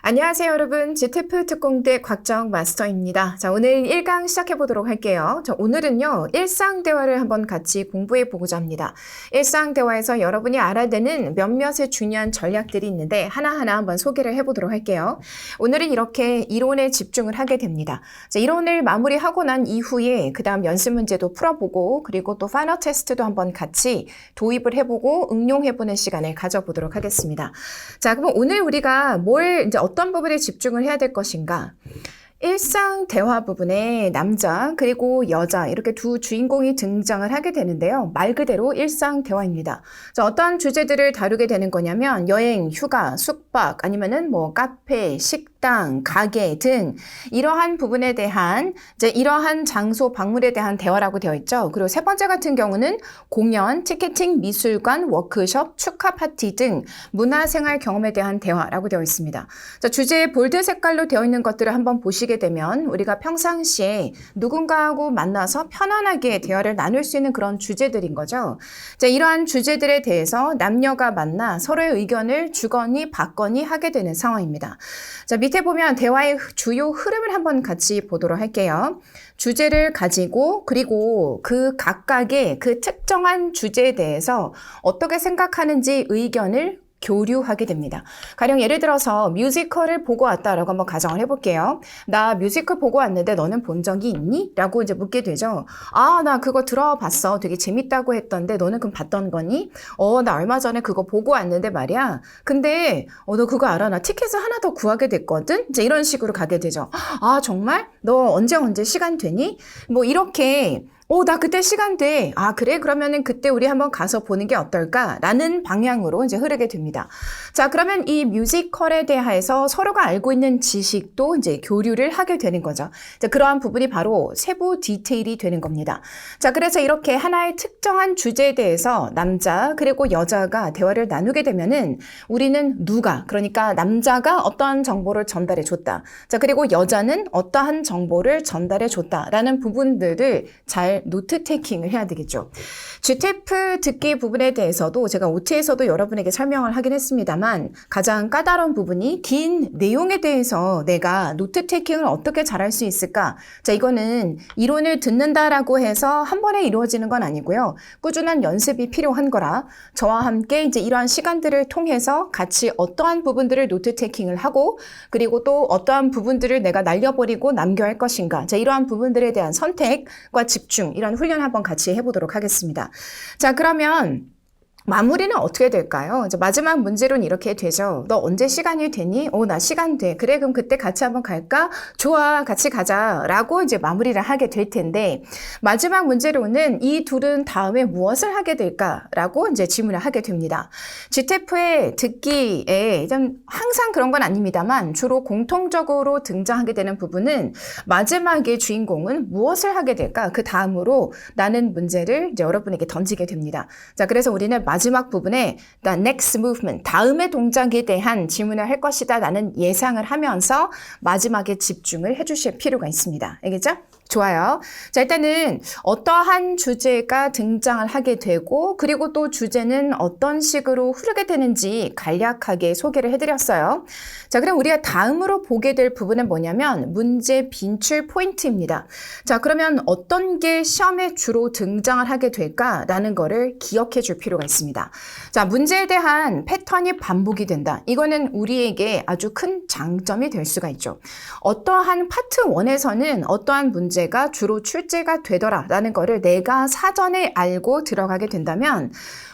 안녕하세요 여러분, GTF 특공대 곽정 마스터입니다. 자, 오늘 1강 시작해 보도록 할게요. 자, 오늘은요 일상 대화를 한번 같이 공부해 보고자 합니다. 일상 대화에서 여러분이 알아야 되는 몇몇의 중요한 전략들이 있는데 하나하나 한번 소개를 해 보도록 할게요. 오늘은 이렇게 이론에 집중을 하게 됩니다. 자, 이론을 마무리하고 난 이후에 그 다음 연습 문제도 풀어보고 그리고 또 파이널 테스트도 한번 같이 도입을 해보고 응용해보는 시간을 가져보도록 하겠습니다. 자, 그럼 오늘 우리가 이제 어떤 부분에 집중을 해야 될 것인가? 일상 대화 부분에 남자 그리고 여자 이렇게 두 주인공이 등장을 하게 되는데요. 말 그대로 일상 대화입니다. 자, 어떤 주제들을 다루게 되는 거냐면 여행, 휴가, 숙박 아니면은 카페, 식당, 가게 등 이러한 부분에 대한 이러한 장소 방문에 대한 대화라고 되어 있죠. 그리고 세 번째 같은 경우는 공연, 티켓팅, 미술관, 워크숍, 축하 파티 등 문화생활 경험에 대한 대화라고 되어 있습니다. 자, 주제에 볼드 색깔로 되어 있는 것들을 한번 보시게 되면 우리가 평상시에 누군가하고 만나서 편안하게 대화를 나눌 수 있는 그런 주제들인 거죠. 자, 이러한 주제들에 대해서 남녀가 만나 서로의 의견을 주거니 받거니 하게 되는 상황입니다. 자, 밑에 보면 대화의 주요 흐름을 한번 같이 보도록 할게요. 주제를 가지고 그리고 그 각각의 그 특정한 주제에 대해서 어떻게 생각하는지 의견을 교류하게 됩니다. 가령 예를 들어서 뮤지컬을 보고 왔다라고 한번 가정을 해볼게요. 나 뮤지컬 보고 왔는데 너는 본 적이 있니? 라고 이제 묻게 되죠. 아, 나 그거 들어봤어. 되게 재밌다고 했던데 너는 그럼 봤던 거니? 나 얼마 전에 그거 보고 왔는데 말이야. 근데 너 그거 알아? 나 티켓을 하나 더 구하게 됐거든? 이제 이런 식으로 가게 되죠. 아, 정말? 너 언제 시간 되니? 이렇게 나 그때 시간 돼. 아, 그래? 그러면은 그때 우리 한번 가서 보는 게 어떨까? 라는 방향으로 이제 흐르게 됩니다. 자, 그러면 이 뮤지컬에 대해서 서로가 알고 있는 지식도 이제 교류를 하게 되는 거죠. 자, 그러한 부분이 바로 세부 디테일이 되는 겁니다. 자, 그래서 이렇게 하나의 특정한 주제에 대해서 남자 그리고 여자가 대화를 나누게 되면은 우리는 그러니까 남자가 어떠한 정보를 전달해 줬다. 자, 그리고 여자는 어떠한 정보를 전달해 줬다라는 부분들을 잘 노트 테이킹을 해야 되겠죠. GTF 듣기 부분에 대해서도 제가 OT에서도 여러분에게 설명을 하긴 했습니다만 가장 까다로운 부분이 긴 내용에 대해서 내가 노트 테이킹을 어떻게 잘할 수 있을까? 자, 이거는 이론을 듣는다라고 해서 한 번에 이루어지는 건 아니고요. 꾸준한 연습이 필요한 거라 저와 함께 이제 이러한 시간들을 통해서 같이 어떠한 부분들을 노트 테이킹을 하고 그리고 또 어떠한 부분들을 내가 날려버리고 남겨야 할 것인가? 자, 이러한 부분들에 대한 선택과 집중 이런 훈련 한번 같이 해보도록 하겠습니다. 자, 그러면 마무리는 어떻게 될까요? 이제 마지막 문제로는 이렇게 되죠. 너 언제 시간이 되니? 나 시간 돼. 그래, 그럼 그때 같이 한번 갈까? 좋아, 같이 가자. 라고 이제 마무리를 하게 될 텐데, 마지막 문제로는 이 둘은 다음에 무엇을 하게 될까? 라고 이제 질문을 하게 됩니다. GTF의 듣기에 항상 그런 건 아닙니다만, 주로 공통적으로 등장하게 되는 부분은 마지막에 주인공은 무엇을 하게 될까? 그 다음으로 나는 문제를 이제 여러분에게 던지게 됩니다. 자, 그래서 우리는 마지막 부분에 the next movement, 다음의 동작에 대한 질문을 할 것이다 라는 예상을 하면서 마지막에 집중을 해주실 필요가 있습니다. 알겠죠? 좋아요. 자, 일단은 어떠한 주제가 등장을 하게 되고 그리고 또 주제는 어떤 식으로 흐르게 되는지 간략하게 소개를 해드렸어요. 자, 그럼 우리가 다음으로 보게 될 부분은 뭐냐면 문제 빈출 포인트입니다. 자, 그러면 어떤 게 시험에 주로 등장을 하게 될까라는 거를 기억해 줄 필요가 있습니다. 자, 문제에 대한 패턴이 반복이 된다. 이거는 우리에게 아주 큰 장점이 될 수가 있죠. 어떠한 파트 1에서는 어떠한 문제가 주로 출제가 되더라라는 거를 내가 사전에 알고 들어가게 된다면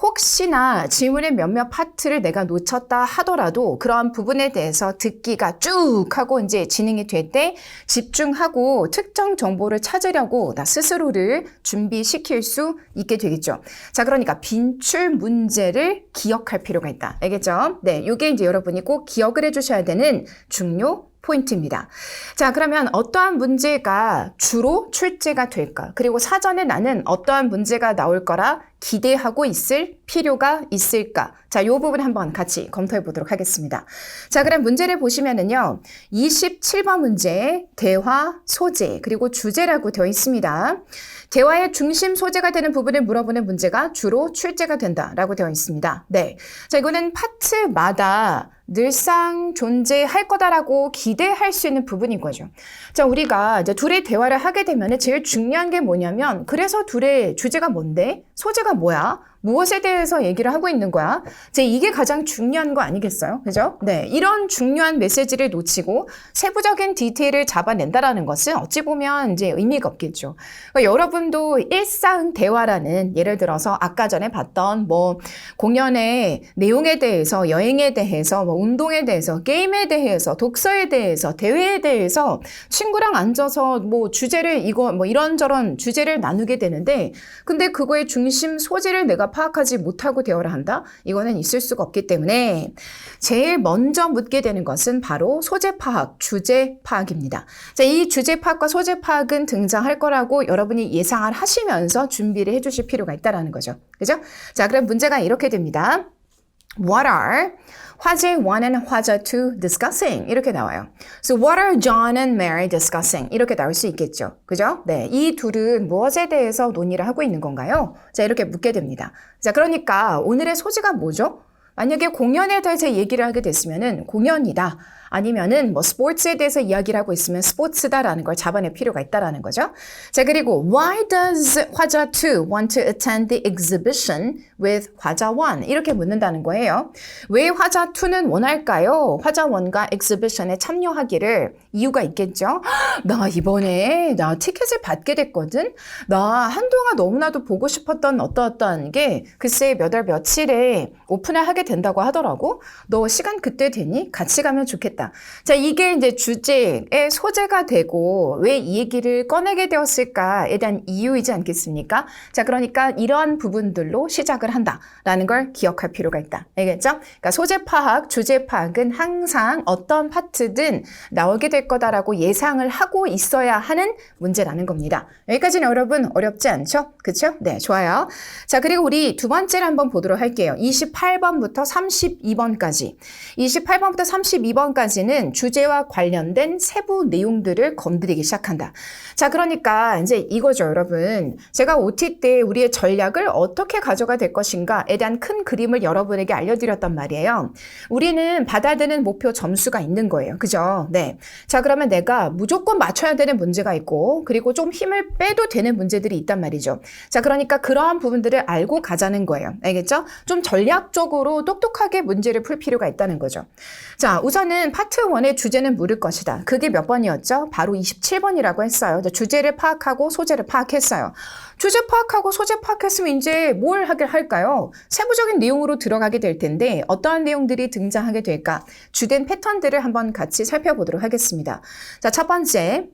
혹시나 질문의 몇몇 파트를 내가 놓쳤다 하더라도 그러한 부분에 대해서 듣기가 쭉 하고 이제 진행이 될 때 집중하고 특정 정보를 찾으려고 나 스스로를 준비시킬 수 있게 되겠죠. 자, 그러니까 빈출 문제를 기억할 필요가 있다. 알겠죠? 네, 이게 이제 여러분이 꼭 기억을 해주셔야 되는 중요 포인트입니다. 자, 그러면 어떠한 문제가 주로 출제가 될까? 그리고 사전에 나는 어떠한 문제가 나올 거라 기대하고 있을 필요가 있을까? 자, 요 부분 한번 같이 검토해 보도록 하겠습니다. 자, 그럼 문제를 보시면은요. 27번 문제, 대화, 소재, 그리고 주제라고 되어 있습니다. 대화의 중심 소재가 되는 부분을 물어보는 문제가 주로 출제가 된다라고 되어 있습니다. 네. 자, 이거는 파트마다 늘상 존재할 거다라고 기대할 수 있는 부분인 거죠. 자, 우리가 이제 둘의 대화를 하게 되면 제일 중요한 게 뭐냐면, 그래서 둘의 주제가 뭔데? 소재가 뭐야? 무엇에 대해서 얘기를 하고 있는 거야? 이제 이게 가장 중요한 거 아니겠어요? 그죠? 네. 이런 중요한 메시지를 놓치고 세부적인 디테일을 잡아낸다라는 것은 어찌 보면 이제 의미가 없겠죠. 그러니까 여러분도 일상 대화라는, 예를 들어서 아까 전에 봤던 뭐 공연의 내용에 대해서, 여행에 대해서, 뭐 운동에 대해서, 게임에 대해서, 독서에 대해서, 대회에 대해서 친구랑 앉아서 뭐 주제를 이거 뭐 이런저런 주제를 나누게 되는데, 근데 그거의 중심 소재를 내가 파악하지 못하고 대화를 한다? 이거는 있을 수가 없기 때문에 제일 먼저 묻게 되는 것은 바로 소재 파악, 주제 파악입니다. 자, 이 주제 파악과 소재 파악은 등장할 거라고 여러분이 예상을 하시면서 준비를 해주실 필요가 있다는 거죠. 그죠? 자, 그럼 문제가 이렇게 됩니다. What are 화제 1 and 화제 2 discussing? 이렇게 나와요. So what are John and Mary discussing? 이렇게 나올 수 있겠죠. 그죠? 네. 이 둘은 무엇에 대해서 논의를 하고 있는 건가요? 자, 이렇게 묻게 됩니다. 자, 그러니까 오늘의 소지가 뭐죠? 만약에 공연에 대해서 얘기를 하게 됐으면은 공연이다. 아니면은 뭐 스포츠에 대해서 이야기를 하고 있으면 스포츠다라는 걸 잡아낼 필요가 있다라는 거죠. 자, 그리고 why does 화자 2 want to attend the exhibition with 화자 1? 이렇게 묻는다는 거예요. 왜 화자 2는 원할까요? 화자 1과 exhibition에 참여하기를 이유가 있겠죠. 나 이번에 나 티켓을 받게 됐거든. 나 한동안 너무나도 보고 싶었던 어떤 게 글쎄 몇 월 며칠에 오픈을 하게 된다고 하더라고. 너 시간 그때 되니? 같이 가면 좋겠다. 자, 이게 이제 주제의 소재가 되고 왜 이 얘기를 꺼내게 되었을까에 대한 이유이지 않겠습니까? 자, 그러니까 이러한 부분들로 시작을 한다라는 걸 기억할 필요가 있다. 알겠죠? 그러니까 소재 파악, 주제 파악은 항상 어떤 파트든 나오게 될 거다라고 예상을 하고 있어야 하는 문제라는 겁니다. 여기까지는 여러분 어렵지 않죠? 그렇죠? 네, 좋아요. 자, 그리고 우리 두 번째를 한번 보도록 할게요. 28번부터 32번까지. 28번부터 32번까지는 주제와 관련된 세부 내용들을 건드리기 시작한다. 자, 그러니까 이제 이거죠, 여러분. 제가 OT 때 우리의 전략을 어떻게 가져가 될 것인가에 대한 큰 그림을 여러분에게 알려드렸단 말이에요. 우리는 받아드는 목표 점수가 있는 거예요. 그죠? 네. 자, 그러면 내가 무조건 맞춰야 되는 문제가 있고, 그리고 좀 힘을 빼도 되는 문제들이 있단 말이죠. 자, 그러니까 그러한 부분들을 알고 가자는 거예요. 알겠죠? 좀 전략적으로 똑똑하게 문제를 풀 필요가 있다는 거죠. 자, 우선은 파트 1의 주제는 물을 것이다. 그게 몇 번이었죠? 바로 27번이라고 했어요. 주제를 파악하고 소재를 파악했어요. 주제 파악하고 소재 파악했으면 이제 뭘 하길 할까요? 세부적인 내용으로 들어가게 될 텐데 어떠한 내용들이 등장하게 될까? 주된 패턴들을 한번 같이 살펴보도록 하겠습니다. 자, 첫 번째,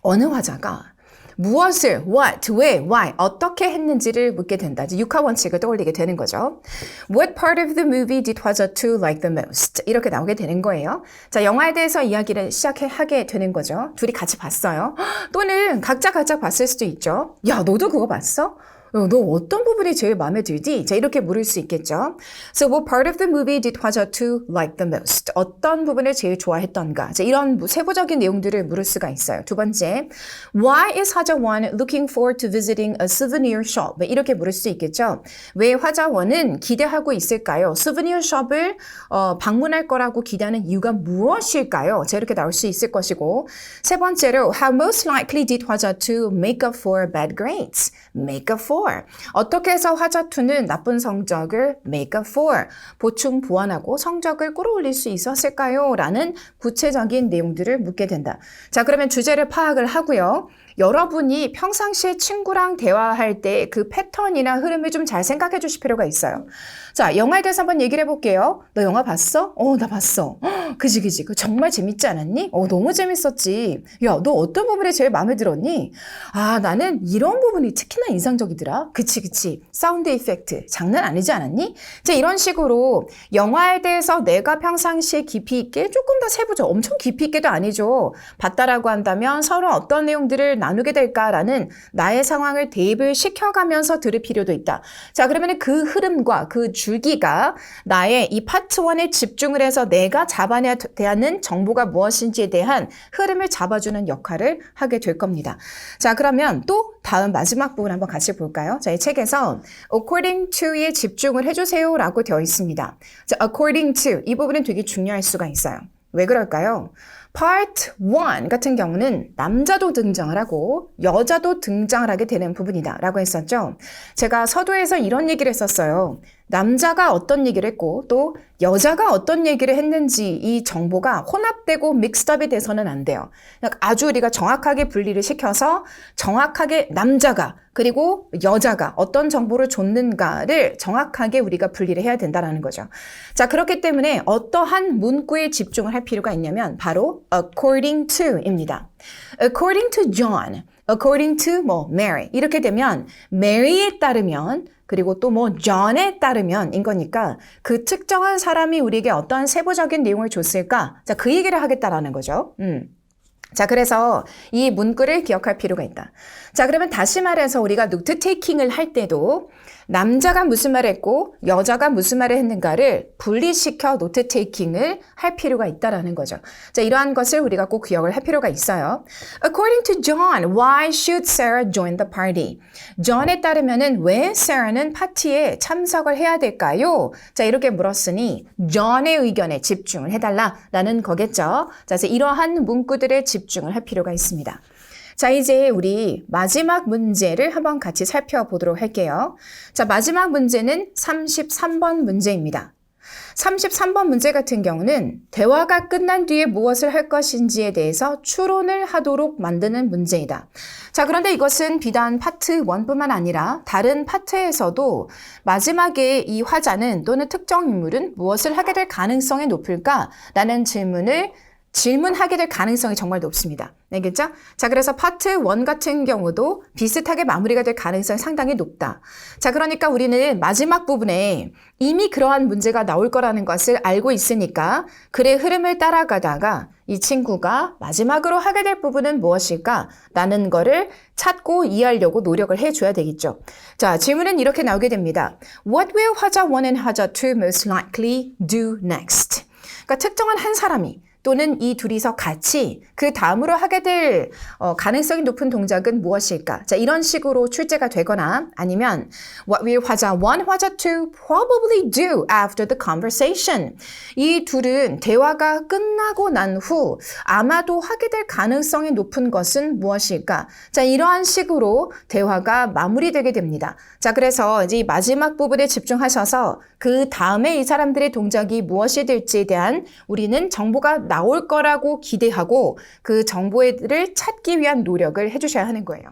어느 화자가 무엇을, what, 왜, why, 어떻게 했는지를 묻게 된다. 이제 육하 원칙을 떠올리게 되는 거죠. What part of the movie did 화자 2 like the most? 이렇게 나오게 되는 거예요. 자, 영화에 대해서 이야기를 하게 되는 거죠. 둘이 같이 봤어요. 또는 각자 봤을 수도 있죠. 야, 너도 그거 봤어? 너 어떤 부분이 제일 마음에 들지? 자, 이렇게 물을 수 있겠죠. So what part of the movie did 화자 2 like the most? 어떤 부분을 제일 좋아했던가? 자, 이런 세부적인 내용들을 물을 수가 있어요. 두 번째, Why is 화자 1 looking forward to visiting a souvenir shop? 이렇게 물을 수 있겠죠. 왜 화자 1은 기대하고 있을까요? souvenir shop을 방문할 거라고 기대하는 이유가 무엇일까요? 자, 이렇게 나올 수 있을 것이고, 세 번째로, How most likely did 화자 2 make up for bad grades? make up for 어떻게 해서 화자 2는 나쁜 성적을 make up for 보충 보완하고 성적을 끌어올릴 수 있었을까요? 라는 구체적인 내용들을 묻게 된다. 자, 그러면 주제를 파악을 하고요. 여러분이 평상시에 친구랑 대화할 때 그 패턴이나 흐름을 좀 잘 생각해 주실 필요가 있어요. 자, 영화에 대해서 한번 얘기를 해볼게요. 너 영화 봤어? 나 봤어. 그지. 그거 정말 재밌지 않았니? 너무 재밌었지. 야, 너 어떤 부분이 제일 마음에 들었니? 아, 나는 이런 부분이 특히나 인상적이더라. 그치. 사운드 이펙트. 장난 아니지 않았니? 자, 이런 식으로 영화에 대해서 내가 평상시에 깊이 있게 조금 더 세부적, 엄청 깊이 있게도 아니죠. 봤다라고 한다면 서로 어떤 내용들을 나누게 될까라는 나의 상황을 대입을 시켜가면서 들을 필요도 있다. 자, 그러면 그 흐름과 그 줄기가 나의 이 파트 1에 집중을 해서 내가 잡아내야 하는 정보가 무엇인지에 대한 흐름을 잡아주는 역할을 하게 될 겁니다. 자, 그러면 또 다음 마지막 부분 한번 같이 볼까요? 자, 이 책에서 according to에 집중을 해주세요 라고 되어 있습니다. 자, according to 이 부분은 되게 중요할 수가 있어요. 왜 그럴까요? Part 1 같은 경우는 남자도 등장을 하고 여자도 등장을 하게 되는 부분이다 라고 했었죠. 제가 서두에서 이런 얘기를 했었어요. 남자가 어떤 얘기를 했고 또 여자가 어떤 얘기를 했는지 이 정보가 혼합되고 믹스업이 돼서는 안 돼요. 아주 우리가 정확하게 분리를 시켜서 정확하게 남자가 그리고 여자가 어떤 정보를 줬는가를 정확하게 우리가 분리를 해야 된다는 거죠. 자, 그렇기 때문에 어떠한 문구에 집중을 할 필요가 있냐면 바로 according to입니다. according to John, according to Mary 이렇게 되면 Mary에 따르면 그리고 또 John에 따르면인 거니까 그 특정한 사람이 우리에게 어떠한 세부적인 내용을 줬을까? 자, 그 얘기를 하겠다라는 거죠. 자, 그래서 이 문구를 기억할 필요가 있다. 자, 그러면 다시 말해서 우리가 노트 테이킹을 할 때도 남자가 무슨 말을 했고 여자가 무슨 말을 했는가를 분리시켜 노트 테이킹을 할 필요가 있다라는 거죠. 자, 이러한 것을 우리가 꼭 기억을 할 필요가 있어요. According to John, why should Sarah join the party? John에 따르면은 왜 Sarah는 파티에 참석을 해야 될까요? 자, 이렇게 물었으니 John의 의견에 집중을 해달라라는 거겠죠. 자, 그래서 이러한 문구들에 집중을 할 필요가 있습니다. 자, 이제 우리 마지막 문제를 한번 같이 살펴보도록 할게요. 자, 마지막 문제는 33번 문제입니다. 33번 문제 같은 경우는 대화가 끝난 뒤에 무엇을 할 것인지에 대해서 추론을 하도록 만드는 문제이다. 자, 그런데 이것은 비단 파트 1뿐만 아니라 다른 파트에서도 마지막에 이 화자는 또는 특정 인물은 무엇을 하게 될 가능성이 높을까? 라는 질문하게 될 가능성이 정말 높습니다. 알겠죠? 자, 그래서 파트 1 같은 경우도 비슷하게 마무리가 될 가능성이 상당히 높다. 자, 그러니까 우리는 마지막 부분에 이미 그러한 문제가 나올 거라는 것을 알고 있으니까 글의 흐름을 따라가다가 이 친구가 마지막으로 하게 될 부분은 무엇일까? 라는 거를 찾고 이해하려고 노력을 해줘야 되겠죠. 자, 질문은 이렇게 나오게 됩니다. What will 화자 1 and 화자 2 most likely do next? 그러니까 특정한 한 사람이 또는 이 둘이서 같이 그 다음으로 하게 될 가능성이 높은 동작은 무엇일까? 자, 이런 식으로 출제가 되거나 아니면 What will 화자 1, 화자 2 probably do after the conversation? 이 둘은 대화가 끝나고 난 후 아마도 하게 될 가능성이 높은 것은 무엇일까? 자, 이러한 식으로 대화가 마무리되게 됩니다. 자, 그래서 이제 마지막 부분에 집중하셔서 그 다음에 이 사람들의 동작이 무엇이 될지에 대한 우리는 정보가 나올 거라고 기대하고 그 정보를 찾기 위한 노력을 해주셔야 하는 거예요.